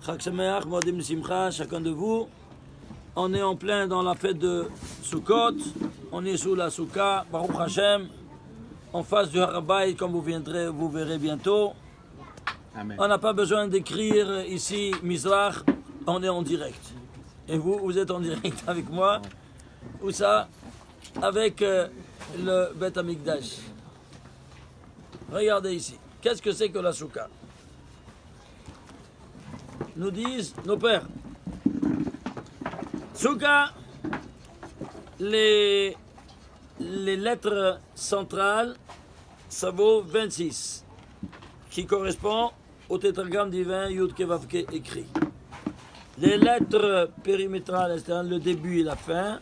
Chag Sameach, Modim Simcha, chacun de vous. On est en plein dans la fête de Sukkot. On est sous la Souka, Baruch Hashem, en face du Harabay, comme vous verrez bientôt. Amen. On n'a pas besoin d'écrire ici Mizrach, on est en direct. Et vous êtes en direct avec moi. Où ça? Avec le Bet Amikdash. Regardez ici. Qu'est-ce que c'est que la Souka? Nous disent nos pères. Souka, les lettres centrales, ça vaut 26, qui correspond au tétragramme divin Yud Ke Vav Ke écrit. Les lettres périmétrales, c'est-à-dire le début et la fin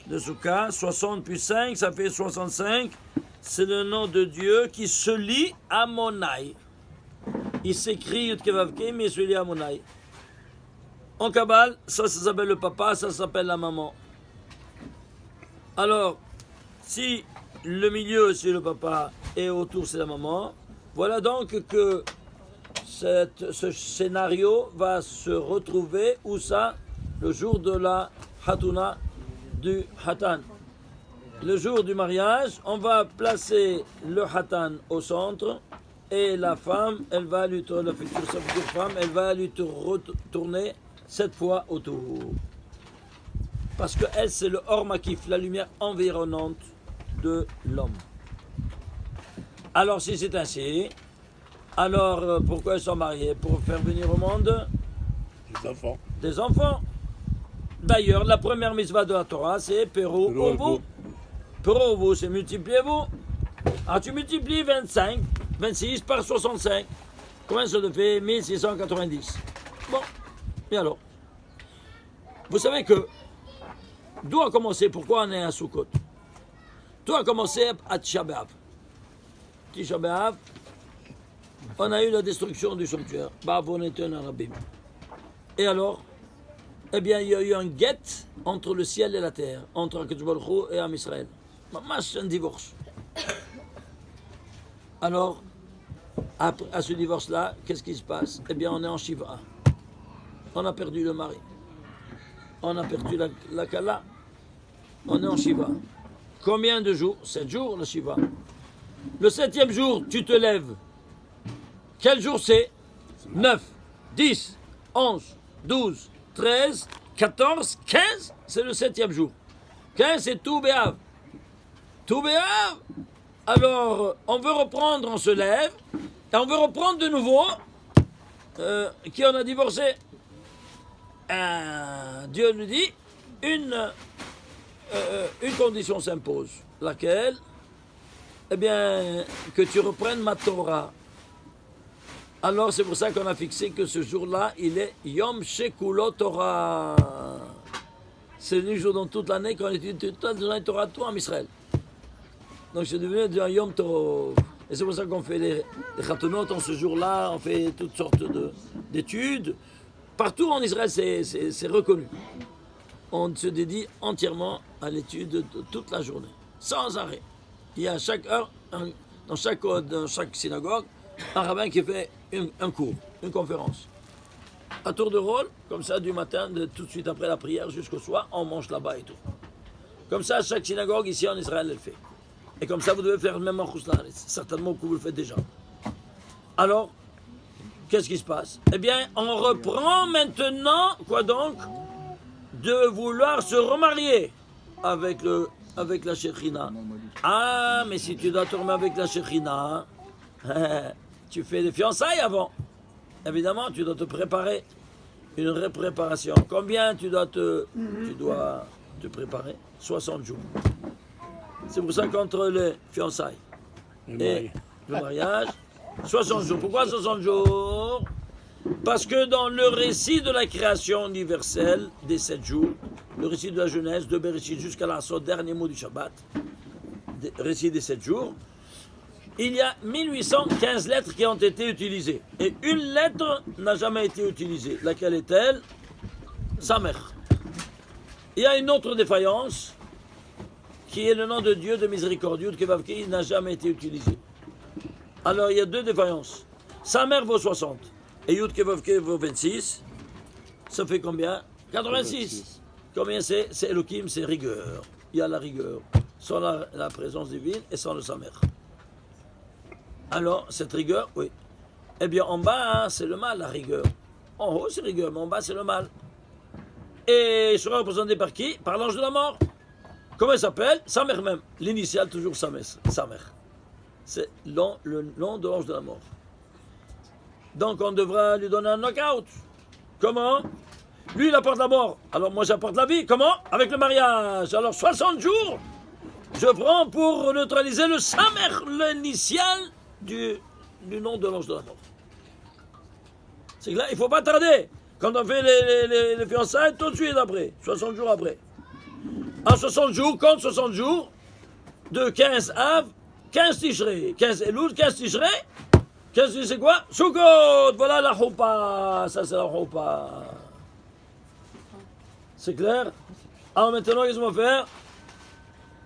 de Souka, 60 plus 5, ça fait 65. C'est le nom de Dieu qui se lie à Monai. Il s'écrit Yud Ke Vav Ke, mais il se lie à Monai. En Kabbale, ça s'appelle le papa, ça s'appelle la maman. Alors, si le milieu c'est le papa et autour c'est la maman, voilà donc que ce scénario va se retrouver où ça? Le jour de la Hatuna du Hatan. Le jour du mariage, on va placer le Hatan au centre et la femme, elle va lui tourner, la future femme, elle va lui retourner 7 fois autour. Parce que elle, c'est le Or Makif, la lumière environnante de l'homme. Alors, si c'est ainsi, alors pourquoi ils sont mariés? Pour faire venir au monde Les enfants. des enfants. D'ailleurs, la première mitzvah de la Torah, c'est Pero Uvu. Pero Uvu, c'est multipliez-vous. Alors, tu multiplies 26 par 65. Combien ça te fait? 1690. Bon, et alors? Vous savez que d'où a commencé, pourquoi on est à Sukkot? Tout a commencé à Tisha B'Av. Tisha B'Av, on a eu la destruction du sanctuaire. Ba'avonetun Arabim. Et alors? Eh bien, il y a eu un guet entre le ciel et la terre, entre Akadosh Baruch Hu et Am Israël. Mamash, un divorce. Alors, à ce divorce-là, qu'est-ce qui se passe? Eh bien, on est en Shiva. On a perdu le mari. On a perdu la Kala. On est en Shiva. Combien de jours? 7 jours, le Shiva. Le 7e jour, tu te lèves. Quel jour c'est? 9, 10, 11, 12, 13, 14, 15, c'est le 7e jour. 15, c'est tout Béav. Tout Béav. Alors, on veut reprendre, on se lève, et on veut reprendre de nouveau. Qui en a divorcé? Dieu nous dit, une condition s'impose. Laquelle? Eh bien, que tu reprennes ma Torah. Alors, c'est pour ça qu'on a fixé que ce jour-là, il est Yom Shekulo Torah. C'est le jour dans toute l'année qu'on étudie toute la journée Torah, tout en Israël. Donc, c'est devenu un Yom Tov. Et c'est pour ça qu'on fait les Chatonot en ce jour-là, on fait toutes sortes d'études. Partout en Israël, c'est reconnu. On se dédie entièrement à l'étude de toute la journée, sans arrêt. Il y a à chaque heure, dans chaque synagogue, un rabbin qui fait un cours, une conférence. À tour de rôle, comme ça, du matin, tout de suite après la prière jusqu'au soir, on mange là-bas et tout. Comme ça, chaque synagogue ici en Israël, elle fait. Et comme ça, vous devez faire même en Khouslan. Certainement que vous le faites déjà. Alors, qu'est-ce qui se passe? Eh bien, on reprend maintenant, quoi donc? De vouloir se remarier avec la Shekhinah. Ah, mais si tu dois te remarier avec la Shekhinah, tu fais des fiançailles avant. Évidemment, tu dois te préparer. Une repréparation. Combien tu dois te préparer? 60 jours. C'est pour ça qu'entre les fiançailles et le mariage, 60 jours. Pourquoi 60 jours? Parce que dans le récit de la création universelle des 7 jours, le récit de la Genèse, de Bereshit jusqu'à la dernier mot du Shabbat, récit des 7 jours, il y a 1815 lettres qui ont été utilisées. Et une lettre n'a jamais été utilisée. Laquelle est-elle? Sa mère. Il y a une autre défaillance, qui est le nom de Dieu de miséricorde, Yud Ke Vav Ke, il n'a jamais été utilisé. Alors il y a deux défaillances. Sa mère vaut 60 et Yud Ke Vav Ke vaut 26. Ça fait combien? 86. Combien c'est? C'est Elohim, c'est rigueur. Il y a la rigueur. Sans la présence divine et sans le Samer. Alors, cette rigueur, oui. Eh bien, en bas, hein, c'est le mal, la rigueur. En haut, c'est rigueur, mais en bas, c'est le mal. Et il sera représenté par qui? Par l'ange de la mort. Comment il s'appelle? Samer même. L'initiale, toujours Samer. C'est le nom de l'ange de la mort. Donc, on devra lui donner un knockout. Comment? Lui, il apporte la mort. Alors, moi, j'apporte la vie. Comment? Avec le mariage. Alors, 60 jours, je prends pour neutraliser le Samer, l'initiale du nom de l'ange de la mort. C'est que là, il ne faut pas tarder. Quand on fait les fiançailles, tout de suite après, 60 jours après. En 60 jours, compte 60 jours, de 15 Av, 15 Tishrei, 15 Elul, 15 Tishrei. 15 Tishrei, c'est quoi? Sukkot, voilà la choupa. Ça, c'est la choupa. C'est clair? Alors maintenant, qu'est-ce qu'on va faire?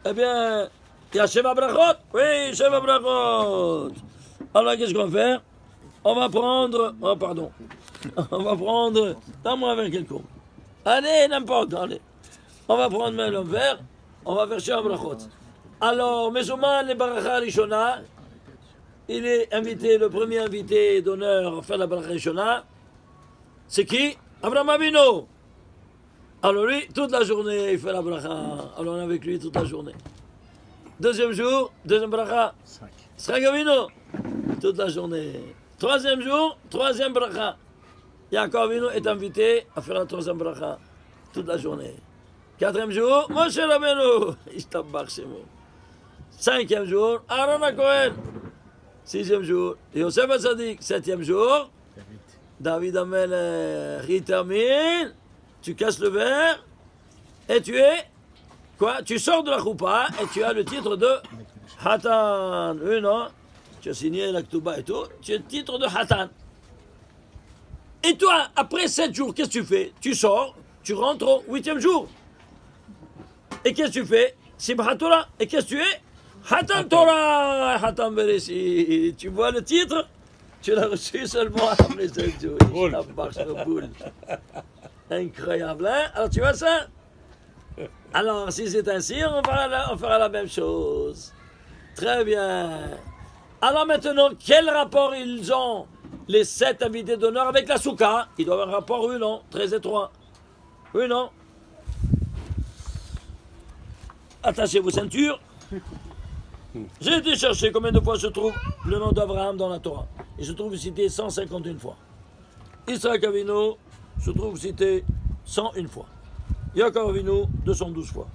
Eh bien, il y a Sheva Brachot. Oui, Sheva Brachot. Alors, qu'est-ce qu'on va faire? On va prendre... Oh, pardon. On va prendre... Donne-moi un verre quelconque. Allez, n'importe, allez. On va prendre le verre. On va faire Sheva Brachot. Alors, Mesouman, le Baracha Rishona, il est invité, le premier invité d'honneur à faire la Baracha Rishona. C'est qui? Abraham Avinu. Alors lui, toute la journée, il fait la bracha. Alors on est avec lui toute la journée. Deuxième jour, deuxième bracha. Yitzhak Avinu, toute la journée. Troisième jour, troisième bracha. Yaakov Avinu est invité à faire la troisième bracha. Toute la journée. Quatrième jour, Moshe Rabbeinu. Ishtabach Shemo. Cinquième jour, Aaron HaKohen. Sixième jour, Yosef HaTzadik. Septième jour, David Amelech. Il termine. Tu casses le verre et tu es quoi? Tu sors de la choupa et tu as le titre de Hatan. Oui, non? Tu as signé la Ktuba et tout. Tu as le titre de Hatan. Et toi, après 7 jours, qu'est-ce que tu fais? Tu sors, tu rentres au 8e jour. Et qu'est-ce que tu fais? Simchat Torah. Et qu'est-ce que tu es? Hatan Torah. Hatan Bereshit. Tu vois le titre? Tu l'as reçu seulement après 7 jours. La marche de boule. Incroyable, hein? Alors tu vois ça? Alors si c'est ainsi, on fera la même chose. Très bien. Alors maintenant, quel rapport ils ont, les 7 invités d'honneur, avec la soukha? Ils doivent avoir un rapport, oui, non? Très étroit. Oui, non? Attachez vos ceintures. J'ai été chercher combien de fois se trouve le nom d'Abraham dans la Torah. Il se trouve cité 151 fois. Yitzhak Avinu se trouve cité 101 fois. Yaakov Avinu, 212 fois.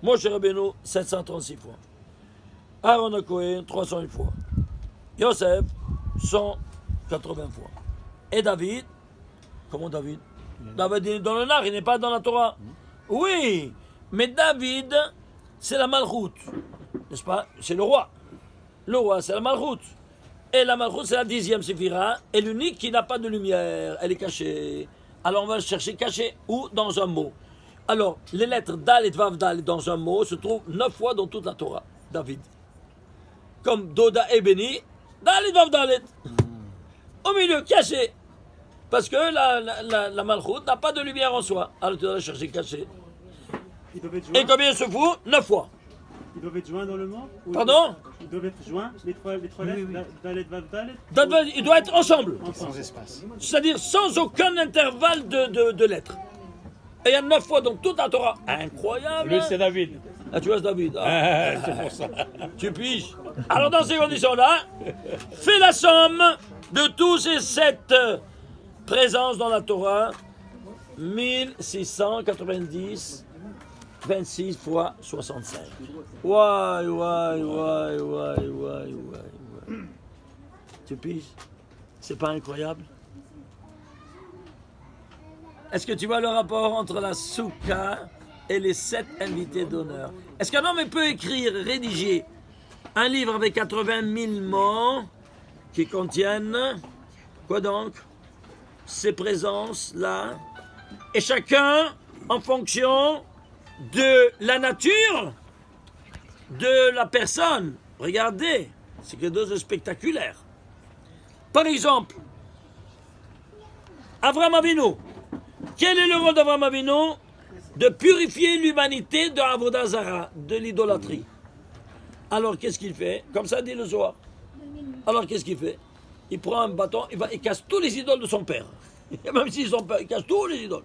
Moshe Rabbeinu, 736 fois. Aaron HaKohen, 301 fois. Yosef, 180 fois. Et David, comment David? David est dans le Nar, il n'est pas dans la Torah. Oui, mais David, c'est la Malchut, n'est-ce pas? C'est le roi. Le roi, c'est la Malchut. Et la Malchut, c'est la 10e séphira, et l'unique qui n'a pas de lumière, elle est cachée. Alors on va chercher cachée ou dans un mot. Alors, les lettres Dal et Vav Dal dans un mot se trouvent 9 fois dans toute la Torah, David. Comme Doda et Béni, Dal et Vav Dalet. Au milieu, caché. Parce que la Malchut n'a pas de lumière en soi. Alors tu dois la chercher cachée. Et combien se fout? 9 fois. Ils doivent être joints dans le mot? Pardon? Ils doivent être joints, les trois lettres, Dalet, Vav, Dalet? Il doit être ensemble. Sans espace. C'est-à-dire sans aucun intervalle de lettres. Et il y a 9 fois dans toute la Torah. Incroyable. Lui, c'est David. Ah, tu vois, c'est David. Ah. C'est pour ça. Tu piges. Alors, dans ces conditions-là, fais la somme de tous ces 7 présences dans la Torah. 1690, 26 fois 65. Ouais. Tu piges? C'est pas incroyable? Est-ce que tu vois le rapport entre la soukha et les 7 invités d'honneur? Est-ce qu'un homme peut écrire, rédiger un livre avec 80 000 mots qui contiennent, quoi donc? Ces présences-là, et chacun en fonction de la nature de la personne. Regardez, c'est quelque chose de spectaculaire. Par exemple, Avraham Avinu, Quel est le rôle d'Avraham Avinu? De purifier l'humanité de Avodah Zara, de l'idolâtrie. Alors qu'est-ce qu'il fait? Comme ça dit le Zohar. Alors qu'est-ce qu'il fait? Il prend un bâton, il casse tous les idoles de son père. Même s'ils sont père, il casse tous les idoles.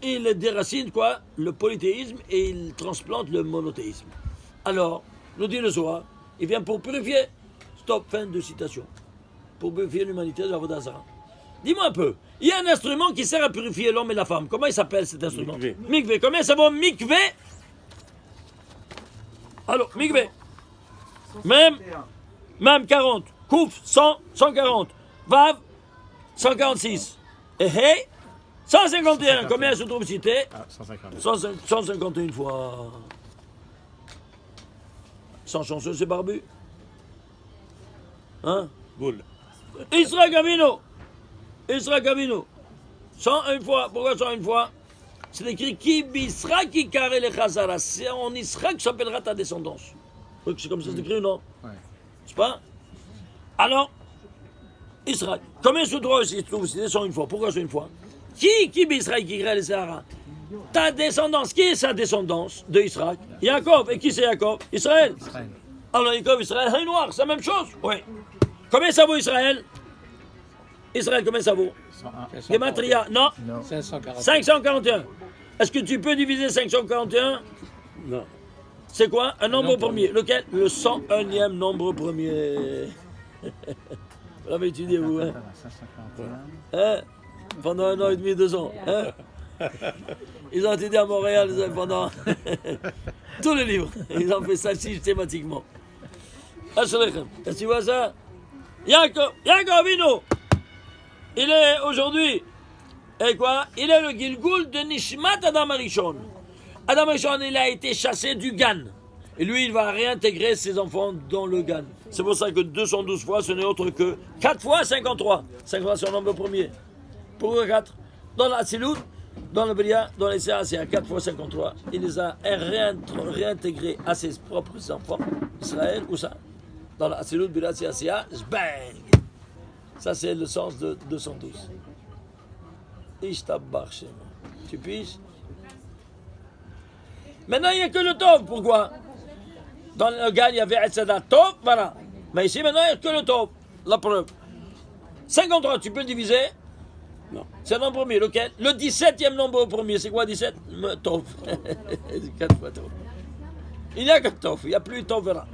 Il déracine quoi? Le polythéisme et il transplante le monothéisme. Alors, nous dit le Zohar, il vient pour purifier. Stop, fin de citation. Pour purifier l'humanité de Avodah Zara. Dis-moi un peu, il y a un instrument qui sert à purifier l'homme et la femme. Comment il s'appelle cet instrument? Mikvé. Mikvé. Combien ça vaut Mikvé? Alors, Mikvé. Même 40. Kouf, 100, 140. Vav, 146. Et Hey, 151. Combien se trouve cité? 150. 151 fois. Sans chanceux, c'est barbu. Hein? Boule. Israël Gavino. 101 fois. Pourquoi 101 fois? C'est écrit Ki bisra ki kare le chazara. C'est en Israël que s'appellera ta descendance. C'est comme ça c'est écrit, non? Ouais. C'est pas? Alors, Israël. Combien se trouve ici? 101 fois. Pourquoi 101 fois? Qui bisra ki kare le chazara? Ta descendance. Qui est sa descendance de Israël? Jacob. Et qui c'est Jacob? Israël. Alors Jacob, Israël, un noir, c'est la même chose? Oui. Combien ça vaut Israël? Israël, combien ça vaut? 101. Gematria, non? 540. 541. Est-ce que tu peux diviser 541? Non. C'est quoi? Un nombre premier. Lequel? Le 101e nombre premier. Vous l'avez étudié, vous, hein? 541. Hein? Pendant 1 an et demi, 2 ans. Hein? Ils ont étudié à Montréal pendant tous les livres. Ils ont fait ça systématiquement. Ashelechem. Est-ce que tu vois ça? Yaakov Avinu. Il est aujourd'hui, et quoi? Il est le Gilgul de Nishmat Adam Arishon. Adam Arishon, il a été chassé du Gan. Et lui, il va réintégrer ses enfants dans le Gan. C'est pour ça que 212 fois, ce n'est autre que 4 fois 53. 53, c'est un nombre premier. Pourquoi 4? Dans l'Atsilut, dans le Bria, dans les CA, c'est à 4 fois 53. Il les a réintégrés à ses propres enfants. Israël, où ça? Dans l'Atsilut, Bria, CA, bang! Ça, c'est le sens de 212. Ishtabach Shem. Tu piges? Maintenant, il n'y a que le Tov. Pourquoi? Dans le Gan, il y avait Etzadat Tov, voilà. Mais ici, maintenant, il n'y a que le Tov. La preuve. 53, tu peux le diviser? Non. C'est le nombre premier. Lequel? Le 17e nombre premier. C'est quoi 17? Tov. 4 fois Tov. Il n'y a que Tov. Il n'y a plus Tov, voilà.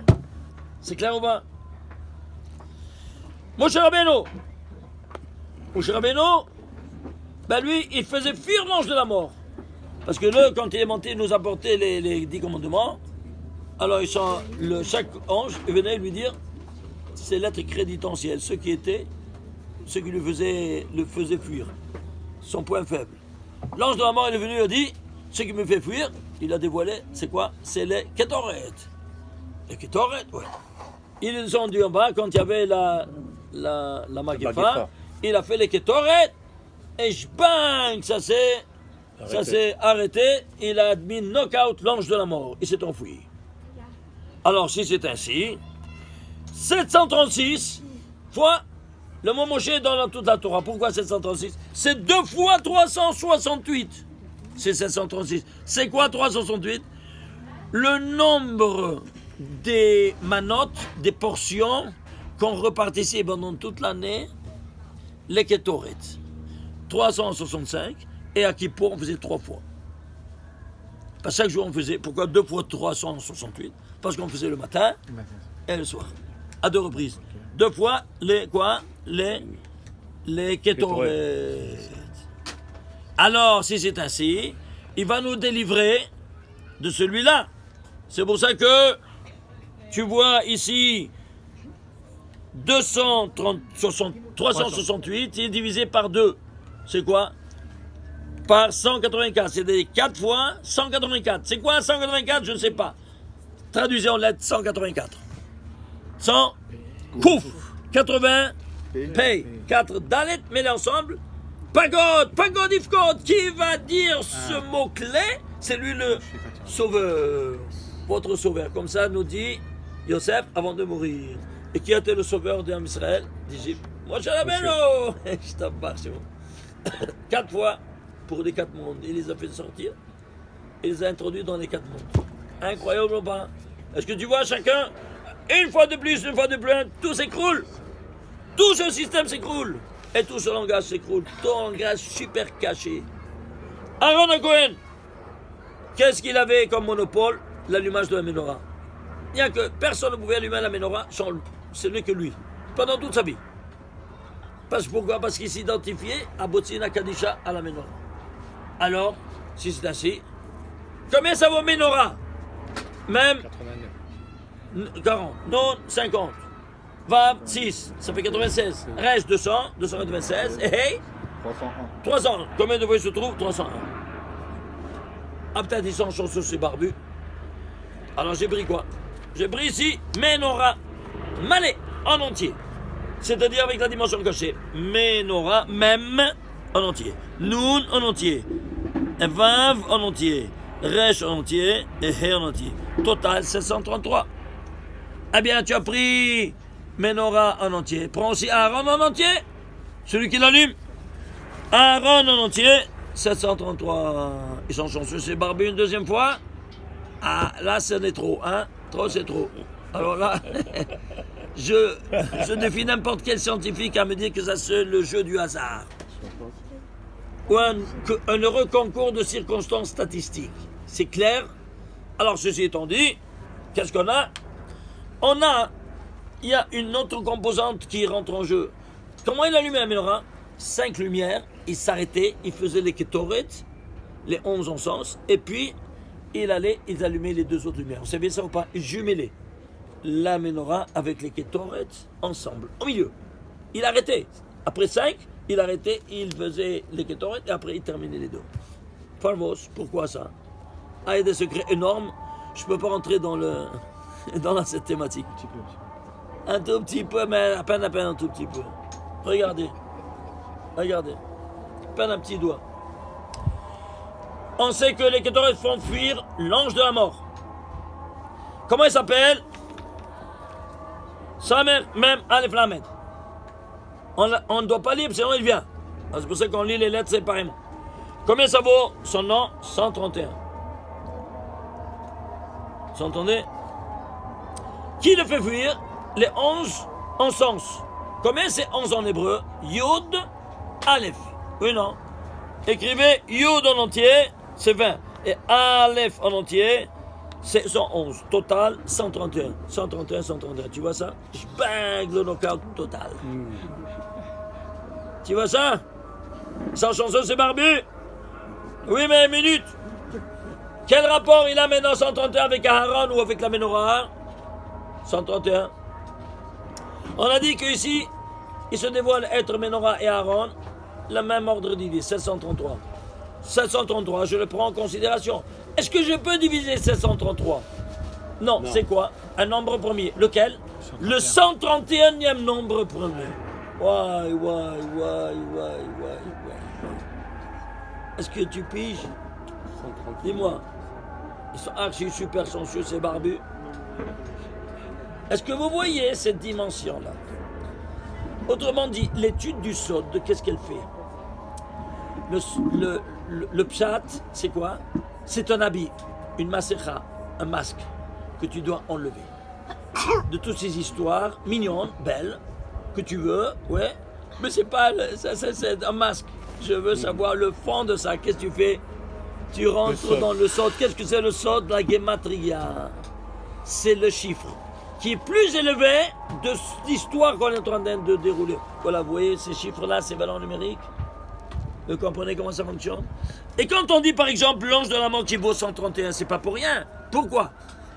C'est clair ou pas? Moshe Rabbeinu, ben lui, il faisait fuir l'ange de la mort. Parce que là, quand il est monté, il nous apportait les 10 commandements. Alors, chaque ange venait lui dire ses lettres créditentielles, ce qui le faisait fuir. Son point faible. L'ange de la mort, il est venu et a dit, ce qui me fait fuir, il a dévoilé, c'est quoi? C'est les Ketoret. Les Ketoret, ouais. Ils les ont dit en bas, quand il y avait la Magéfa, il a fait les Ketoret, et bang, ça s'est arrêté, il a mis knock-out l'ange de la mort, il s'est enfui. Alors, si c'est ainsi, 736 fois le mot Moshe dans toute la Torah. Pourquoi 736? C'est 2 fois 368. C'est 736. C'est quoi 368? Le nombre des manotes, des portions qu'on repartissait pendant toute l'année, les Ketoret. 365, et à Kippour, on faisait 3 fois. Pas chaque jour, on faisait. Pourquoi 2 fois 368? Parce qu'on faisait le matin et le soir. À 2 reprises. 2 fois les Ketoret. Alors, si c'est ainsi, il va nous délivrer de celui-là. C'est pour ça que tu vois ici 368, il est divisé par 2. C'est quoi? Par 184. C'est des 4 fois 184. C'est quoi 184? Je ne sais pas. Traduisez en lettres 184. 100, pouf, 80, pay, 4 dalet, mets-les ensemble. Pagode, ifkod, qui va dire ce mot-clé? C'est lui le sauveur, votre sauveur. Comme ça nous dit Yosef avant de mourir. Et qui a été le sauveur d'Israël d'Égypte? Moshe Rabbeinu. Je t'embarque, c'est bon. 4 fois pour les 4 mondes. Il les a fait sortir et les a introduits dans les 4 mondes. Incroyable ou pas? Est-ce que tu vois chacun, une fois de plus, tout s'écroule. Tout ce système s'écroule. Et tout ce langage s'écroule. Tout langage super caché. Aaron Cohen, qu'est-ce qu'il avait comme monopole? L'allumage de la menorah. Il n'y a que personne ne pouvait allumer la menorah, ce n'est que lui, pendant toute sa vie. Pourquoi? Parce qu'il s'identifiait à Botsina Kadisha à la menorah. Alors, si c'est ainsi, combien ça vaut menorah? Même 40, non 50, 26, ça fait 96, reste 200, 296, et hey, 300. Combien de fois il se trouve? 301. Ah, peut-être ils sont chanceux, ces barbus. Alors j'ai pris quoi? J'ai pris ici menorah malé en entier, c'est-à-dire avec la dimension cachée. Menorah même en entier, Noun en entier, Vav en entier, Resh en entier et He en entier. Total 733. Eh bien, tu as pris menorah en entier. Prends aussi Aaron en entier, celui qui l'allume. Aaron en entier, 733. Ils sont chanceux, c'est barbu une deuxième fois. Ah, là, ce n'est trop, hein? Trop, c'est trop. Alors là, je défie n'importe quel scientifique à me dire que ça, c'est le jeu du hasard. Ou un heureux concours de circonstances statistiques. C'est clair? Alors, ceci étant dit, qu'est-ce qu'on a? Il y a une autre composante qui rentre en jeu. Comment il allumait la menorah? 5 lumières, il s'arrêtait, il faisait les kétoret, les 11 en sens, et puis ils allumaient les 2 autres lumières. Vous savez ça ou pas? Ils jumelaient la menorah avec les kétoret ensemble, au milieu. Il arrêtait. Après 5, il arrêtait, il faisait les kétoret, et après il terminait les 2. Famous, pourquoi ça? Ah, il y a des secrets énormes, je ne peux pas rentrer dans cette thématique. Un tout petit peu, mais à peine un tout petit peu. Regardez. À peine un petit doigt. On sait que les kétoret font fuir l'ange de la mort. Comment il s'appelle? Samer Mem Aleph Lamed. On ne doit pas lire, sinon il vient. C'est pour ça qu'on lit les lettres séparément. Combien ça vaut? Son nom? 131. Vous entendez? Qui le fait fuir? Les 11 en sens. Combien c'est 11 en hébreu? Yod, Aleph. Oui, non? Écrivez Yod en entier, c'est 20. Et Aleph en entier, c'est 111. Total, 131. 131, 131. Tu vois ça? Je bang le knockout total. Tu vois ça? Sans chanson, c'est barbu? Oui, mais une minute. Quel rapport il a maintenant 131 avec Aaron ou avec la menorah? 131. On a dit qu'ici, il se dévoile être menorah et Aaron, le même ordre d'idée, 733. 733, je le prends en considération. Est-ce que je peux diviser 733? Non, c'est quoi? Un nombre premier. Lequel? 131. Le 131e nombre premier. Why. Est-ce que tu piges? 131. Dis-moi. Ils sont archi super sensueux, ces barbus. Est-ce que vous voyez cette dimension-là? Autrement dit, l'étude du sod, qu'est-ce qu'elle fait? Le pshat, c'est quoi? C'est un habit, une masecha, un masque que tu dois enlever. De toutes ces histoires mignonnes, belles, que tu veux, ouais, mais c'est pas, c'est un masque. Je veux savoir le fond de ça. Qu'est-ce que tu fais? Tu rentres dans le sod. Qu'est-ce que c'est le sod? La gematria. C'est le chiffre qui est plus élevé de l'histoire qu'on est en train de dérouler. Voilà, vous voyez, ces chiffres-là, ces valeurs numériques. Vous comprenez comment ça fonctionne? Et quand on dit, par exemple, l'ange de la mort qui vaut 131, c'est pas pour rien. Pourquoi?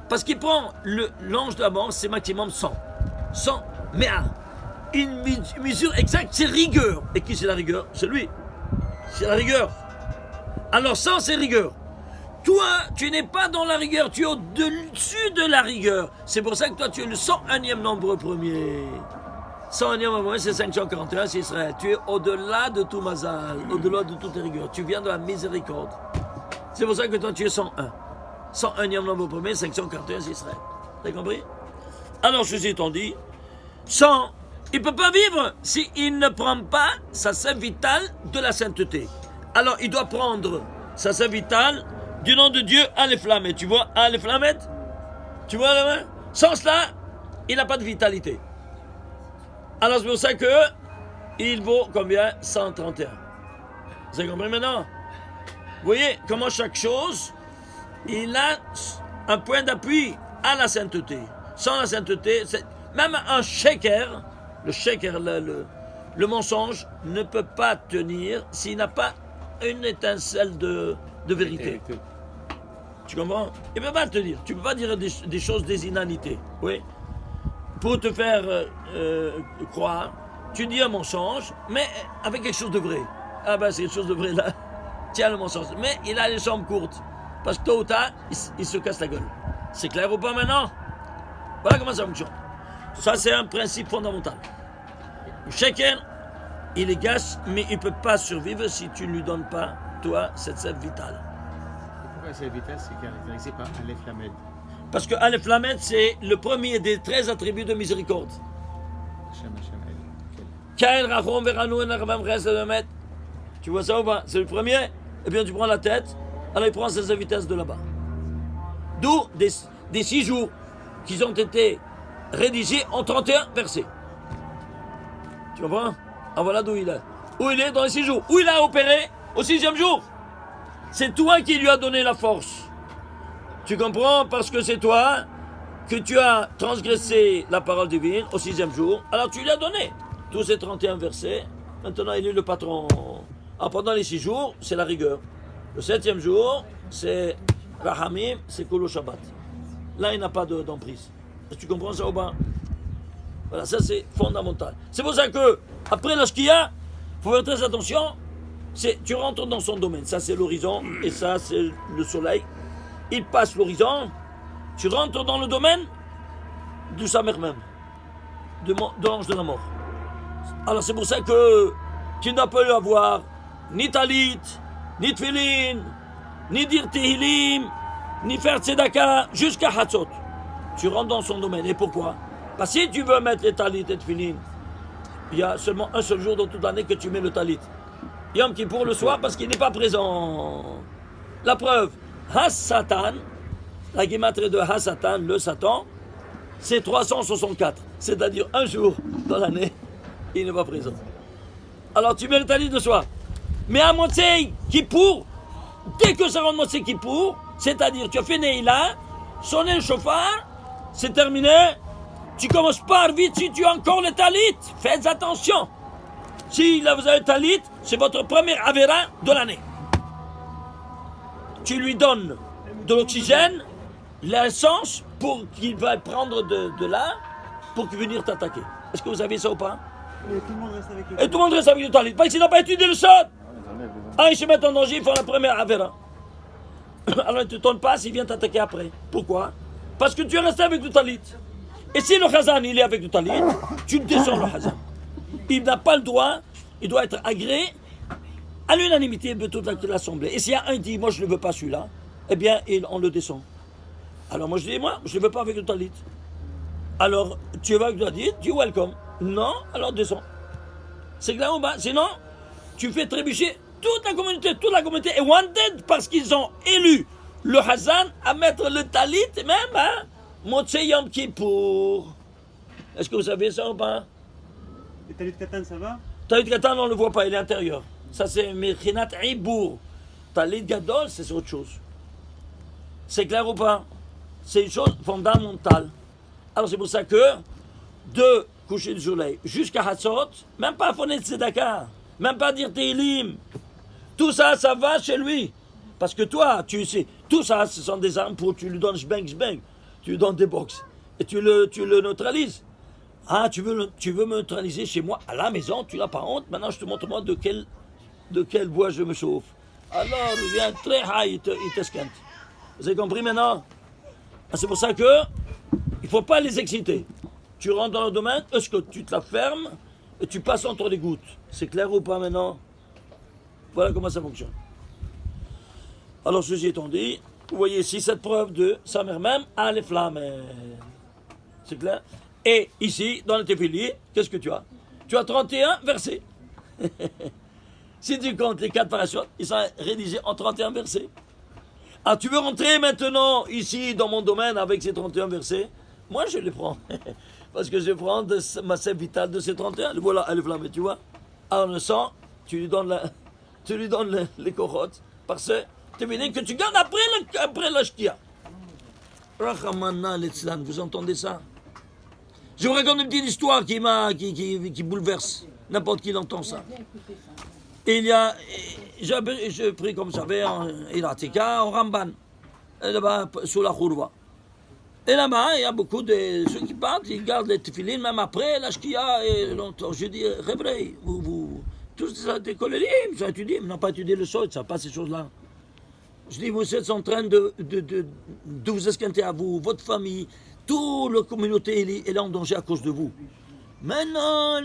Parce qu'il prend l'ange de la mort, c'est maximum 100. 100, mais une mesure exacte, c'est rigueur. Et qui c'est la rigueur? C'est lui. C'est la rigueur. Alors 100, c'est rigueur. Toi, tu n'es pas dans la rigueur, tu es au-dessus de la rigueur. C'est pour ça que toi, tu es le 101e nombre premier. 101e nombre premier, c'est 541, c'est Israël. Tu es au-delà de tout mazal, au-delà de toute rigueur. Tu viens de la miséricorde. C'est pour ça que toi, tu es 101. 101e nombre premier, 541, c'est Israël. T'as compris? Alors, ceci étant dit, 100, il ne peut pas vivre s'il ne prend pas sa sève vitale de la sainteté. Alors il doit prendre sa sève vitale du nom de Dieu Aleph Lamed. Tu vois Aleph Lamed? Tu vois la main? Sans cela, il n'a pas de vitalité. Alors c'est pour ça que il vaut combien? 131. Vous avez compris maintenant? Vous voyez comment chaque chose, il a un point d'appui à la sainteté. Sans la sainteté, même un shaker, le mensonge, ne peut pas tenir s'il n'a pas une étincelle de vérité. Tu comprends? Il ne peut pas tenir. Tu ne peux pas dire des choses des inanités. Oui. Pour te faire croire, tu dis un mensonge, mais avec quelque chose de vrai. Ah ben c'est quelque chose de vrai là. Tiens le mensonge. Mais il a les jambes courtes. Parce que tôt ou tard, il se casse la gueule. C'est clair ou pas maintenant? Voilà comment ça fonctionne. Ça c'est un principe fondamental. Chacun, il est gâche, mais il ne peut pas survivre si tu ne lui donnes pas, toi, cette sève vitale. Pourquoi cette vitale c'est caractérisé par Aleph Lamed? Parce que Aleph Lamed, c'est le premier des 13 attributs de miséricorde. Kael Rachom Veranu Enarvam Chesed Emet. Tu vois ça ou pas? C'est le premier. Et bien tu prends la tête, alors il prend ses vitesses de là-bas. D'où des 6 jours qui ont été rédigés en 31 versets. Tu comprends? Ah voilà d'où il est. Où il est dans les 6 jours. Où il a opéré au 6e jour. C'est toi qui lui as donné la force. Tu comprends? Parce que c'est toi que tu as transgressé la parole divine au 6e jour. Alors tu lui as donné tous ces 31 versets. Maintenant il est le patron. Alors pendant les 6 jours, c'est la rigueur. Le 7e jour, c'est Rahamim, c'est Kolo Shabbat. Là, il n'a pas d'emprise. Tu comprends ça ou pas? Voilà, ça c'est fondamental. C'est pour ça que, après la Shkia, il faut faire très attention. Tu rentres dans son domaine. Ça c'est l'horizon et ça c'est le soleil. Il passe l'horizon. Tu rentres dans le domaine de sa mère même, de l'ange de la mort. Alors c'est pour ça que tu n'as pas eu à voir ni talit, ni tfilin, ni dire tehilim, ni faire tzedaka jusqu'à Hatzot. Tu rentres dans son domaine. Et pourquoi? Parce que si tu veux mettre les talit et tfilin, il y a seulement un seul jour dans toute l'année que tu mets le talit. Yom Kippour le soir parce qu'il n'est pas présent. La preuve, Has-Satan, la guématrie de Has-Satan, le Satan, c'est 364. C'est-à-dire un jour dans l'année, il n'est pas présent. Alors tu mets le talit de soir. Mais à Motsei Kippour, dès que ça rentre Motsei Kippour, c'est-à-dire tu as fait Neila, sonner le chauffard, c'est terminé. Tu commences pas vite si tu as encore le talit. Faites attention. Si là vous avez le talit, c'est votre premier avéra de l'année. Tu lui donnes de l'oxygène, l'essence pour qu'il va prendre de là pour venir t'attaquer. Est-ce que vous avez ça ou pas? Et tout le monde reste avec le Et tout le monde reste avec le talit. Parce qu'il n'a pas étudié le sol. Ah, ils se mettent en danger, ils font la première avéra. Alors il ne te tourne pas s'il vient t'attaquer après. Pourquoi? Parce que tu es resté avec le talit. Et si le chazan il est avec le talit, tu descends le chazan. Il n'a pas le droit, il doit être agréé à l'unanimité de toute l'assemblée. Et s'il y a un qui dit, moi je ne veux pas celui-là, eh bien on le descend. Alors moi je dis, moi je ne veux pas avec le talit. Alors tu vas avec le talit, tu es welcome. Non, alors descends. C'est clair ou pas? Sinon, tu fais trébucher toute la communauté est wanted parce qu'ils ont élu le Hazan à mettre le talit même, hein, Motsei Yom Kippour. Est-ce que vous savez ça ou pas? Et Talit Katan, ça va? Talit Katan, on ne le voit pas, il est intérieur. Ça c'est Mechinat Ibour. Talit Gadol, c'est autre chose. C'est clair ou pas? C'est une chose fondamentale. Alors c'est pour ça que de coucher du soleil jusqu'à Hatzot, même pas Fonet Tzedaka, même pas dire Tehillim, tout ça, ça va chez lui. Parce que toi, tu sais, tout ça, ce sont des armes pour, tu lui donnes jbeng, tu lui donnes des box, et tu le neutralises. Ah, tu veux me neutraliser chez moi, à la maison, tu n'as pas honte, maintenant je te montre moi de quelle bois je me chauffe. Alors, il vient très high, il t'esquinte. Vous avez compris maintenant? Ah, c'est pour ça que il ne faut pas les exciter. Tu rentres dans le domaine, est-ce que tu te la fermes et tu passes entre les gouttes? C'est clair ou pas maintenant? Voilà comment ça fonctionne. Alors, ceci étant dit, vous voyez ici cette preuve de sa mère même a les flammes. C'est clair? Et ici, dans le Tefili, qu'est-ce que tu as? Tu as 31 versets. Si tu comptes les 4 parachutes, ils sont rédigés en 31 versets. Ah, tu veux rentrer maintenant ici dans mon domaine avec ces 31 versets? Moi, je les prends. Parce que je prends ma sève vitale de ces 31. Voilà, elle est flammée, tu vois. Ah, on le sent, tu lui donnes, les corottes. Parce que tu veux que tu gardes après la shkia. Rachamana l'Etzlan, vous entendez ça? Je vous raconte une petite histoire qui bouleverse n'importe qui l'entend ça. Et il y a, j'ai pris comme ça, en Iratika, au Ramban, là-bas, sous la Khourva. Et là-bas, il y a beaucoup de ceux qui partent, ils gardent les tefilines, même après la shkia et longtemps. Je dis, Rébré, vous tous des collègues, ils ont étudié, mais n'ont pas étudié le sol, ils ne savent pas ces choses-là. Je dis, vous êtes en train de vous esquinter à vous, votre famille, toute la communauté, elle est en danger à cause de vous. Maintenant,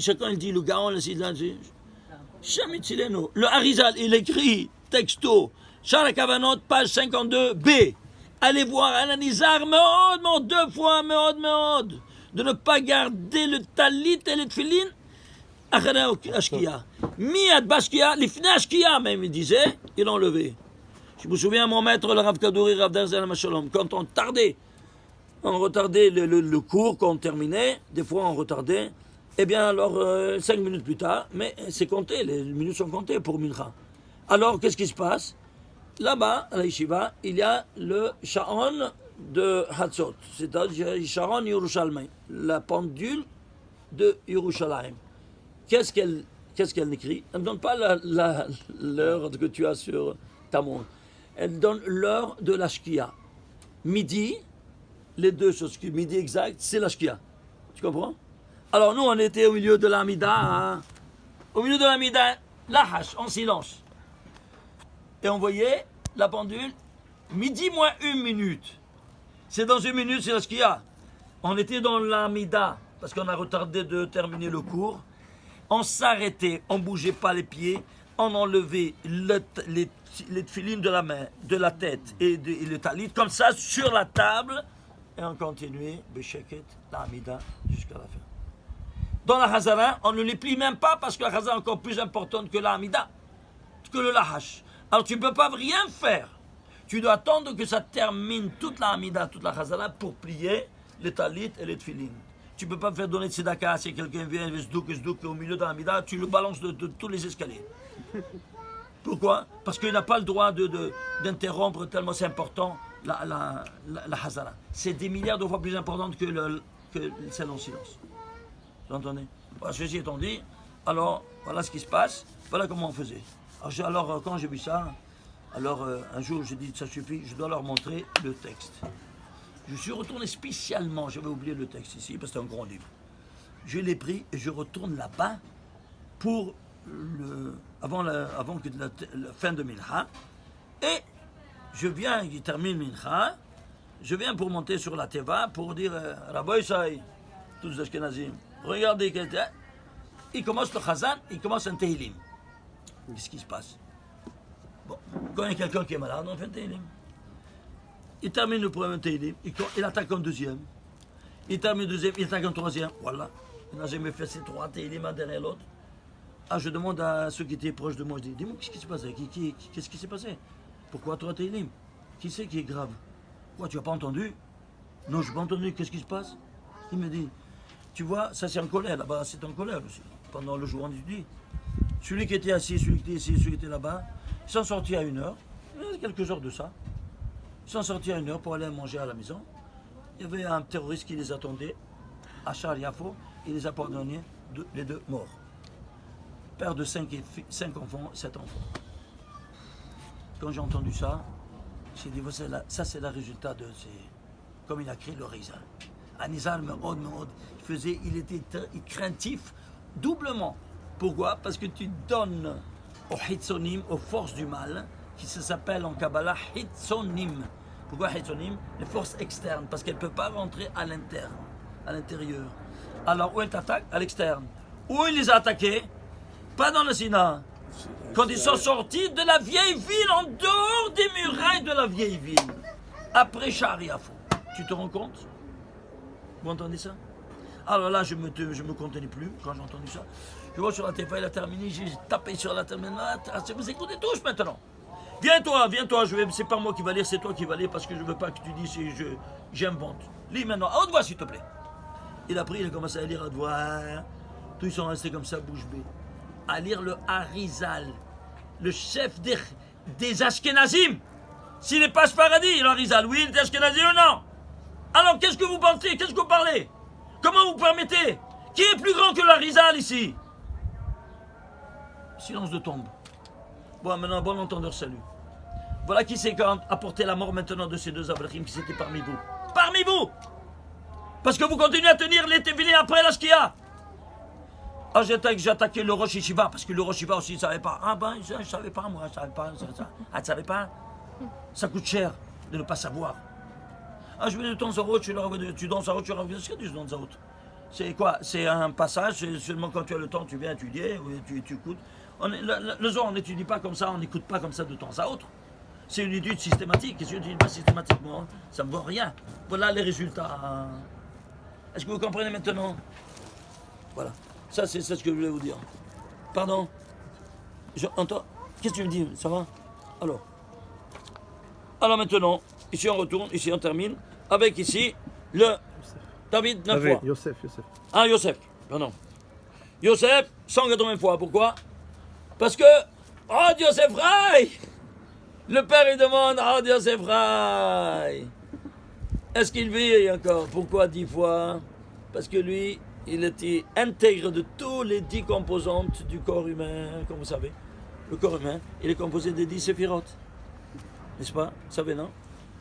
chacun il dit, le gaon, le sidlan, le Harizal, il écrit, texto, Shara Kavanot, page 52b. Allez voir Ananizar, Meod, 2 fois, Meod, de ne pas garder le talit et le tfilin, Achara Ashkia. Miad Bashkia, l'ifna Ashkia, même, il disait, il l'a enlevé. Je me souviens, mon maître, le Rav Kadouri, Rav Derzel Mashalom, quand on retardait le cours qu'on terminait, des fois on retardait, eh bien alors 5 minutes plus tard, mais c'est compté, les minutes sont comptées pour Mincha. Alors qu'est-ce qui se passe? Là-bas, à la yeshiva, il y a le Sha'on de Hatzot, c'est-à-dire Sha'on Yerushalmi, la pendule de Yerushalayim. Qu'est-ce qu'elle écrit? Elle ne donne pas l'heure que tu as sur ta montre. Elle donne l'heure de la shkia. Midi, les deux choses, midi exact, c'est la shkia. Tu comprends? Alors nous, on était au milieu de l'Amida, hein? Au milieu de l'Amida, la hache, en silence. Et on voyait la pendule, midi moins 1 minute. C'est dans 1 minute, c'est la shkia. On était dans l'Amida, parce qu'on a retardé de terminer le cours. On s'arrêtait, on ne bougeait pas les pieds, on enlevait les tefilines de la main, de la tête et le talit, comme ça, sur la table, et on continuait, Besheket, la Hamida, jusqu'à la fin. Dans la Hazara, on ne les plie même pas, parce que la Hazara est encore plus importante que la Hamida, que le Lahash. Alors tu ne peux pas rien faire. Tu dois attendre que ça termine toute la Hamida, toute la Hazara, pour plier les talit et les tefilines. Tu ne peux pas faire donner de tzedaka si quelqu'un vient, zdouk, au milieu de la Hamida, tu le balances de tous les escaliers. Pourquoi? Parce qu'il n'a pas le droit d'interrompre tellement c'est important la Hazara. C'est des milliards de fois plus importante que celle en silence. Vous entendez? Voilà, ceci étant dit, alors voilà ce qui se passe, voilà comment on faisait. Alors quand j'ai vu ça, alors un jour j'ai dit ça suffit, je dois leur montrer le texte. Je suis retourné spécialement, j'avais oublié le texte ici parce que c'est un grand livre. Je l'ai pris et je retourne là-bas pour avant que la fin de Mincha. Et je viens, il termine Mincha, je viens pour monter sur la Teva pour dire Rabbi Isai, tous les Ashkenazim, regardez quelqu'un, il commence le Chazan, il commence un Tehillim. Qu'est-ce qui se passe? Bon, quand il y a quelqu'un qui est malade, on fait un Tehillim. Il termine le premier Tehillim, il attaque un deuxième. Il termine le deuxième, il attaque un troisième. Voilà. Il n'a jamais fait ces 3 Tehillim un derrière l'autre. Ah, je demande à ceux qui étaient proches de moi, je dis, dis-moi, qu'est-ce qui s'est passé? Qu'est-ce qui s'est passé? Pourquoi 3 Tehillim? Qui c'est qui est grave? Quoi, tu n'as pas entendu? Non, je n'ai pas entendu, qu'est-ce qui se passe? Il me dit, tu vois, ça c'est en colère, là-bas c'est en colère aussi. Pendant le jour, on étudie. Celui qui était assis, celui qui était ici, celui qui était là-bas, ils sont sortis à 1h, il y a quelques heures de ça. Ils sont sortis à 1h pour aller manger à la maison. Il y avait un terroriste qui les attendait à Shar Yafo, il les a pardonnés, les 2 morts. Père de 5 enfants, 7 enfants. Quand j'ai entendu ça, j'ai dit, ça c'est le résultat de ces... Comme il a créé le Rizal. Anizal Meod, il était craintif doublement. Pourquoi? Parce que tu donnes aux Hitzonim, aux forces du mal, qui s'appelle en Kabbalah Hitzonim. Pourquoi Hitzonim? Les forces externes, parce qu'elles ne peuvent pas rentrer à l'intérieur. Alors où elles t'attaquent? À l'externe. Où il les a attaqués? Pas dans le Sina. Quand ils sont sortis de la vieille ville, en dehors des murailles de la vieille ville. Après Shar Yafo. Tu te rends compte? Vous entendez ça? Alors là, je me contenais plus quand j'ai entendu ça. Je vois sur la téléphone, il a terminé, j'ai tapé sur la terminale. Vous écoutez tous maintenant. Viens toi, c'est pas moi qui va lire, c'est toi qui vas lire parce que je veux pas que tu dises j'invente. Lis maintenant, à haute voix s'il te plaît. Il a pris, il a commencé à lire à haute voix. Tous ils sont restés comme ça, bouche bée. À lire le Harizal, le chef des Ashkenazim. S'il n'est pas Sfaradi, le Harizal, oui, il est Ashkenazi ou non? Alors qu'est-ce que vous pensez? Qu'est-ce que vous parlez? Comment vous permettez? Qui est plus grand que le Harizal ici? Silence de tombe. Bon, maintenant, bon entendeur, salut. Voilà qui s'est apporté la mort maintenant de ces deux Avrachim qui étaient parmi vous. Parmi vous! Parce que vous continuez à tenir les Tévili après la Shkia. Ah, j'ai attaqué le Rosh Yeshiva, parce que le Rosh Yeshiva aussi, il ne savait pas. Ah ben, je ne savais pas, moi, je ne savais pas. Ah, tu ne savais pas? Ça coûte cher de ne pas savoir. Ah, je vais de temps à autre, tu danses à autre, tu reviens. Qu'est-ce que tu danses à autre? C'est quoi? C'est un passage, c'est seulement quand tu as le temps, tu viens étudier, tu écoutes. Le soir, on n'étudie pas comme ça, on n'écoute pas comme ça de temps à autre. C'est une étude systématique. Et si on n'étudie pas systématiquement, ça ne vaut rien. Voilà les résultats. Est-ce que vous comprenez maintenant? Voilà. Ça, c'est ce que je voulais vous dire. Pardon? Qu'est-ce que tu me dis? Ça va? Alors maintenant, ici on retourne, ici on termine, avec ici le David 9 fois. Yosef. Ah, Yosef, pardon. Yosef, 180 fois. Pourquoi? Parce que, oh, Yosef Rai! Le père il demande, oh, Yosef Rai! Est-ce qu'il vit encore? Pourquoi 10 fois? Parce que lui, il était intègre de tous les 10 composantes du corps humain, comme vous savez. Le corps humain, il est composé de 10 séphirotes. N'est-ce pas? Vous savez, non?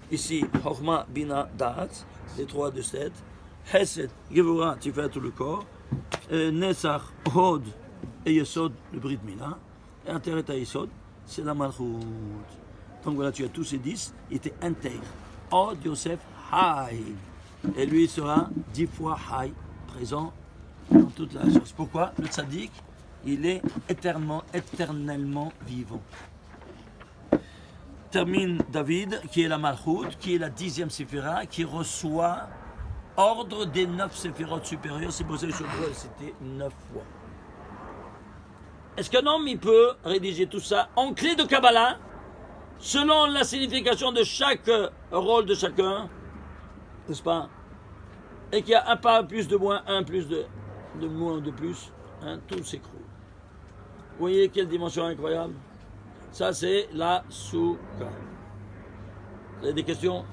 Ici, Chochma, Bina, Da'at, les 3 de 7. Hesed, Gevura, tu fais tout le corps. Nesach, Hod et Yesod, le Brit Mila. Et Ateret Yesod, c'est la Malchut. Donc voilà, tu as tous ces 10, il était intègre. Hod, Yosef, Hay. Et lui, il sera 10 fois Hay, présent dans toute la chose. Pourquoi? Le tzaddik, il est éternellement vivant. Termine David, qui est la Malchut, qui est la 10e séphira, qui reçoit ordre des 9 séphirotes supérieures. C'est pour ça que c'était 9 fois. Est-ce qu'un homme il peut rédiger tout ça en clé de Kabbalah, selon la signification de chaque rôle de chacun, n'est-ce pas? Et qu'il y a un pas plus de moins, un plus de moins de plus, hein, tout s'écroule. Vous voyez quelle dimension incroyable? Ça, c'est la Souka. Vous avez des questions?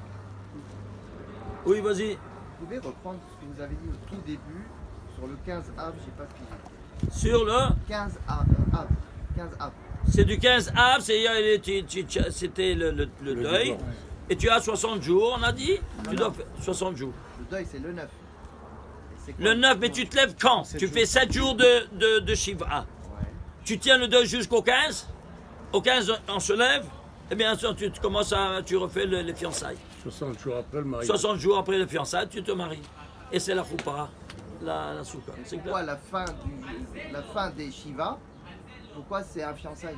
Oui, vas-y. Vous pouvez reprendre ce que vous avez dit au tout début sur le 15 Av, j'ai pas fini. Sur le 15 Av. C'est du 15 Av, c'était le deuil. Et tu as 60 jours, on a dit? Tu dois faire 60 jours. Le deuil, c'est le 9. Le 9, mais tu te lèves quand? Tu fais 7 jours de Shiva. Ouais. Tu tiens le deuil jusqu'au 15? Au 15, on se lève, et bien sûr, tu refais les fiançailles. 60 jours après le mariage. 60 jours après les fiançailles, tu te maries. Et c'est la choupa, la souka. C'est Pourquoi clair? la fin des Shiva, pourquoi c'est un fiançailles?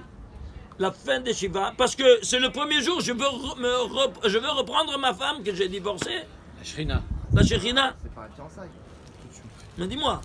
La fin des Shiva, parce que c'est le premier jour, je veux reprendre ma femme que j'ai divorcée, La Shrina. la Shekhinah. C'est pas un fiançailles. Mais dis-moi,